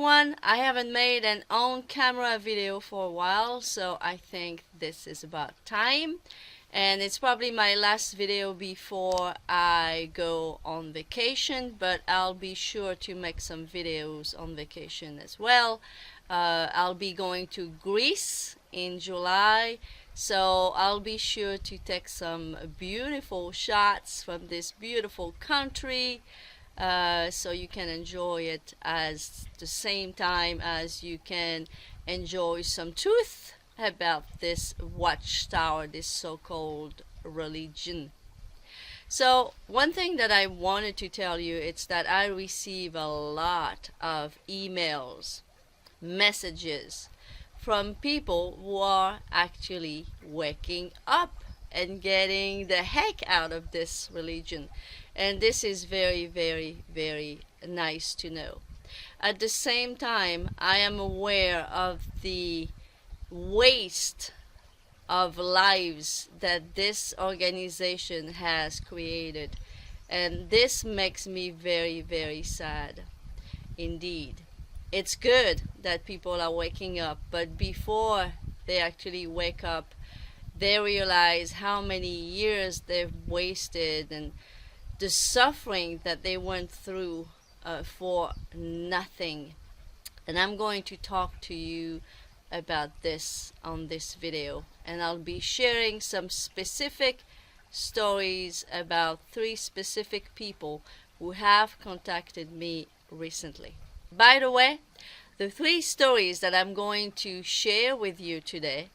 everyone. I haven't made an on-camera video for a while, so I think this is about time. And it's probably my last video before I go on vacation, but I'll be sure to make some videos on vacation as well. I'll be going to Greece in July, so I'll be sure to take some beautiful shots from this beautiful country. So you can enjoy it as the same time as you can enjoy some truth about this watchtower, this so-called religion. So one thing that I wanted to tell you is that I receive a lot of emails, messages from people who are actually waking up and getting the heck out of this religion. And this is very, very, very nice to know. At the same time, I am aware of the waste of lives that this organization has created. And this makes me very, very sad indeed. It's good that people are waking up, but before they actually wake up, they realize how many years they've wasted and the suffering that they went through for nothing. And I'm going to talk to you about this on this video, and I'll be sharing some specific stories about 3 specific people who have contacted me recently. By the way, the 3 stories that I'm going to share with you today,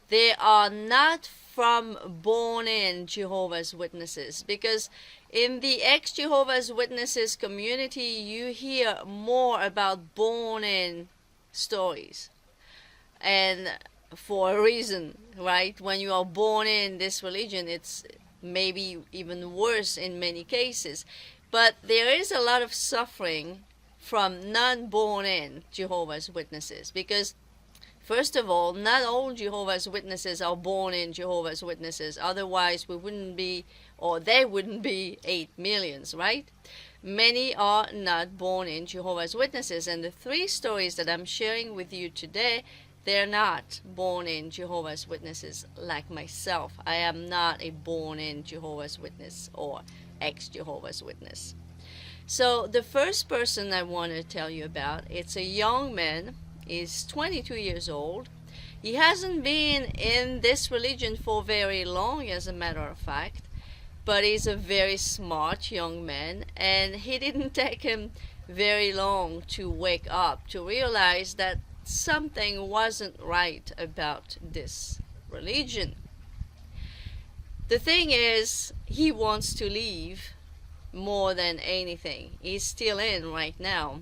they are not from born-in Jehovah's Witnesses, because in the ex-Jehovah's Witnesses community you hear more about born-in stories, and for a reason, right? When you are born in this religion, it's maybe even worse in many cases, but there is a lot of suffering from non-born-in Jehovah's Witnesses, because first of all, not all Jehovah's Witnesses are born in Jehovah's Witnesses. Otherwise, we wouldn't be, or they wouldn't be 8 millions, right? Many are not born in Jehovah's Witnesses. And the 3 stories that I'm sharing with you today, they're not born in Jehovah's Witnesses like myself. I am not a born in Jehovah's Witness or ex-Jehovah's Witness. So the first person I want to tell you about, it's a young man. He's 22 years old. He hasn't been in this religion for very long, as a matter of fact, but he's a very smart young man, and he didn't take him very long to wake up, to realize that something wasn't right about this religion. The thing is, he wants to leave more than anything. He's still in right now.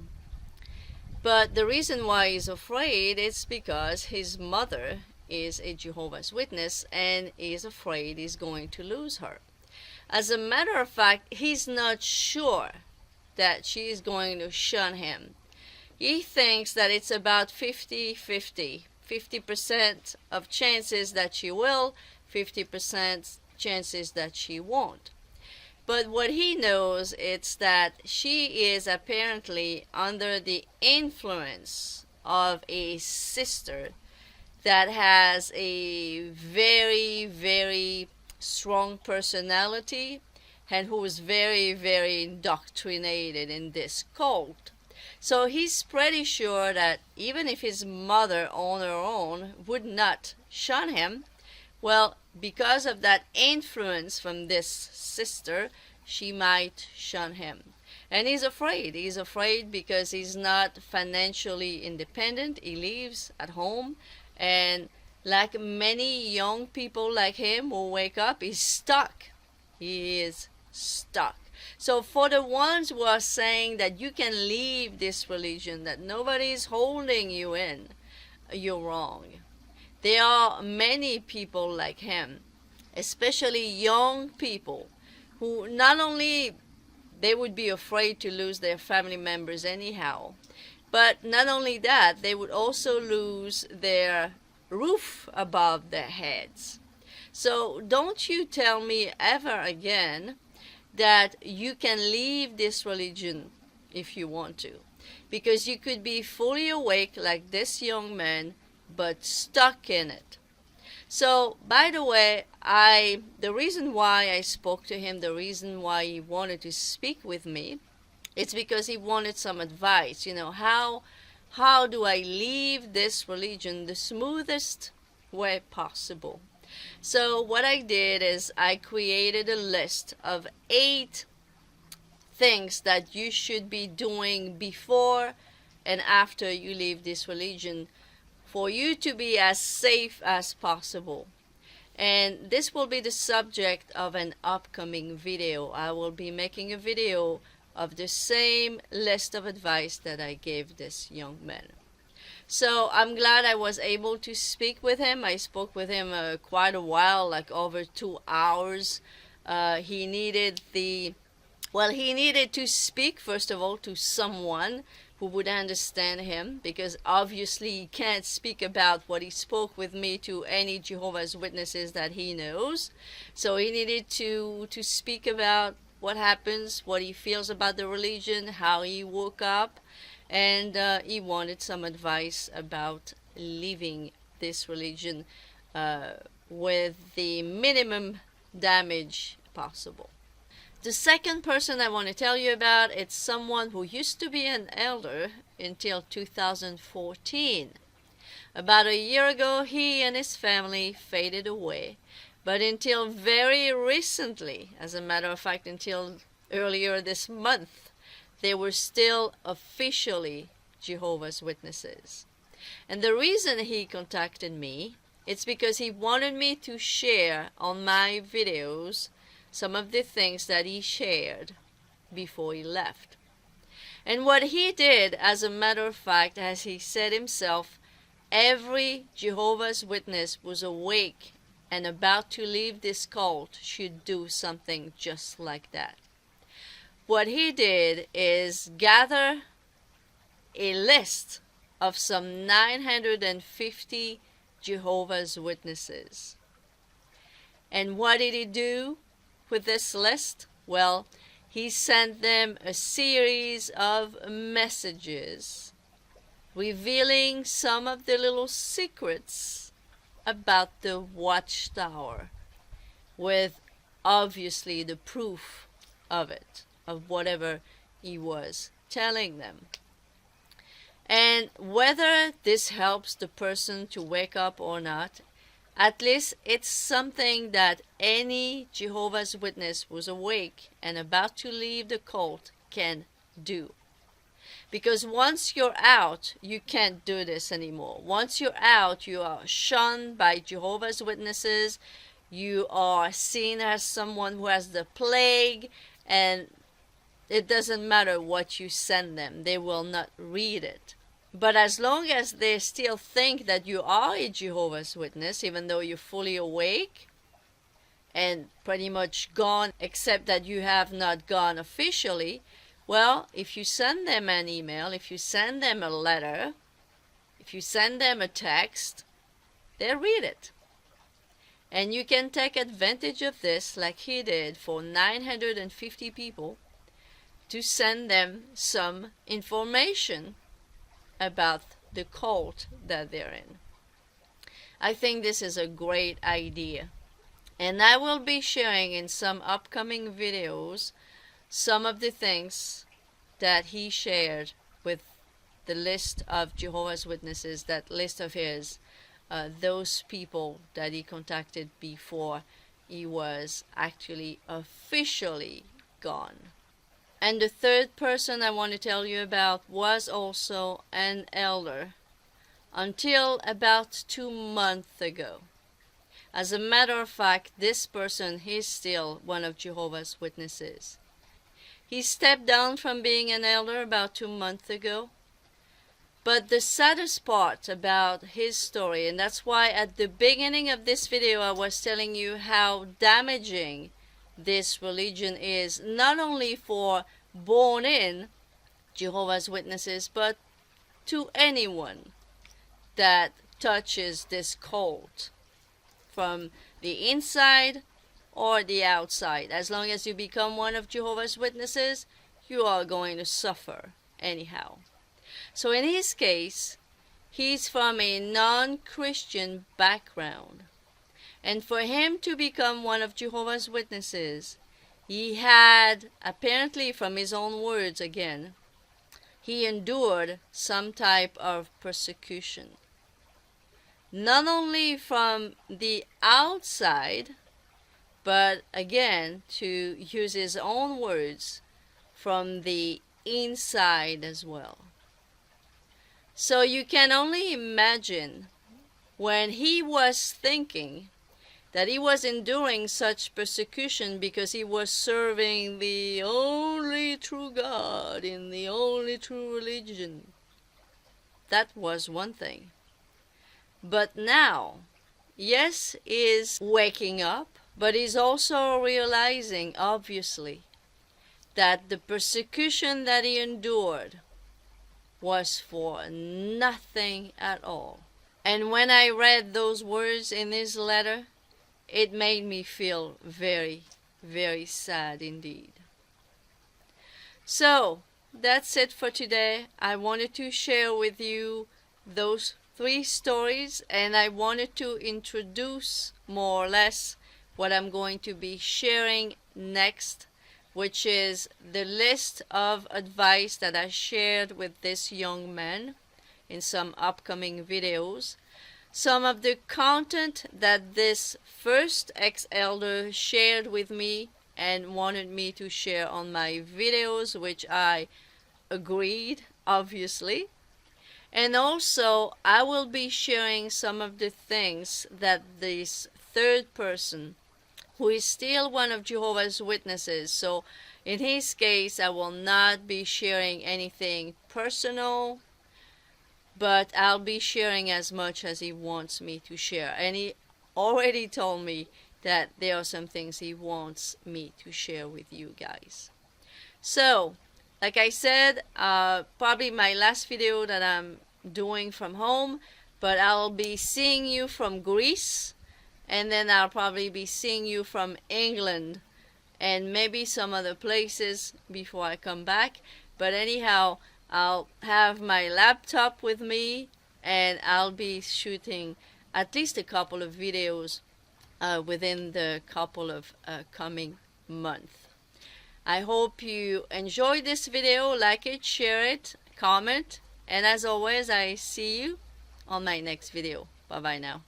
But the reason why he's afraid is because his mother is a Jehovah's Witness and he's afraid he's going to lose her. As a matter of fact, he's not sure that she's going to shun him. He thinks that it's about 50-50. 50% of chances that she will, 50% chances that she won't. But what he knows is that she is apparently under the influence of a sister that has a very, very strong personality and who is very, very indoctrinated in this cult. So he's pretty sure that even if his mother on her own would not shun him, well, because of that influence from this sister, she might shun him. And he's afraid. He's afraid because he's not financially independent. He lives at home. And like many young people like him who wake up, he's stuck. He is stuck. So for the ones who are saying that you can leave this religion, that nobody is holding you in, you're wrong. There are many people like him, especially young people, who not only they would be afraid to lose their family members anyhow, but not only that, they would also lose their roof above their heads. So don't you tell me ever again that you can leave this religion if you want to. because you could be fully awake like this young man, but stuck in it. So, by the way, the reason why I spoke to him, the reason why he wanted to speak with me, it's because he wanted some advice. How do I leave this religion the smoothest way possible? So what I did is I created a list of 8 things that you should be doing before and after you leave this religion for you to be as safe as possible. And this will be the subject of an upcoming video. I will be making a video of the same list of advice that I gave this young man. So I'm glad I was able to speak with him. I spoke with him quite a while, like over 2 hours. He needed to speak, first of all, to someone who would understand him, because obviously he can't speak about what he spoke with me to any Jehovah's Witnesses that he knows. So he needed to speak about what happens, what he feels about the religion, how he woke up, and he wanted some advice about leaving this religion with the minimum damage possible. The second person I want to tell you about, it's someone who used to be an elder until 2014. About a year ago, he and his family faded away. But until very recently, as a matter of fact, until earlier this month, they were still officially Jehovah's Witnesses. And the reason he contacted me, it's because he wanted me to share on my videos some of the things that he shared before he left. And what he did, as a matter of fact, as he said himself, every Jehovah's Witness was awake and about to leave this cult should do something just like that. What he did is gather a list of some 950 Jehovah's Witnesses. And what did he do with this list? Well, he sent them a series of messages revealing some of the little secrets about the watchtower, with obviously the proof of it, of whatever he was telling them. And whether this helps the person to wake up or not, at least it's something that any Jehovah's Witness who's awake and about to leave the cult can do. Because once you're out, you can't do this anymore. Once you're out, you are shunned by Jehovah's Witnesses. You are seen as someone who has the plague, and it doesn't matter what you send them. They will not read it. But as long as they still think that you are a Jehovah's Witness, even though you're fully awake and pretty much gone, except that you have not gone officially, well, if you send them an email, if you send them a letter, if you send them a text, they'll read it. And you can take advantage of this, like he did for 950 people, to send them some information about the cult that they're in. I think this is a great idea. And I will be sharing in some upcoming videos some of the things that he shared with the list of Jehovah's Witnesses, that list of his, those people that he contacted before he was actually officially gone. And the third person I want to tell you about was also an elder until about 2 months ago. As a matter of fact, this person is still one of Jehovah's Witnesses. He stepped down from being an elder about 2 months ago. But the saddest part about his story, and that's why at the beginning of this video I was telling you how damaging this religion is, not only for born-in Jehovah's Witnesses, but to anyone that touches this cult from the inside or the outside. As long as you become one of Jehovah's Witnesses, you are going to suffer anyhow. So in his case, he's from a non-Christian background. And for him to become one of Jehovah's Witnesses, he had, apparently from his own words again, he endured some type of persecution. Not only from the outside, but again, to use his own words, from the inside as well. So you can only imagine when he was thinking that he was enduring such persecution because he was serving the only true God in the only true religion. That was one thing. But now, yes, he is waking up, but he's also realizing, obviously, that the persecution that he endured was for nothing at all. And when I read those words in his letter, it made me feel very, very sad indeed. So, that's it for today. I wanted to share with you those 3 stories, and I wanted to introduce more or less what I'm going to be sharing next, which is the list of advice that I shared with this young man in some upcoming videos. Some of the content that this first ex-elder shared with me and wanted me to share on my videos, which I agreed, obviously. And also, I will be sharing some of the things that this third person, who is still one of Jehovah's Witnesses, so in his case, I will not be sharing anything personal, but I'll be sharing as much as he wants me to share. And he already told me that there are some things he wants me to share with you guys. So, like I said, probably my last video that I'm doing from home, but I'll be seeing you from Greece, and then I'll probably be seeing you from England, and maybe some other places before I come back. But anyhow, I'll have my laptop with me, and I'll be shooting at least a couple of videos within the couple of coming months. I hope you enjoyed this video. Like it, share it, comment, and as always, I see you on my next video. Bye bye now.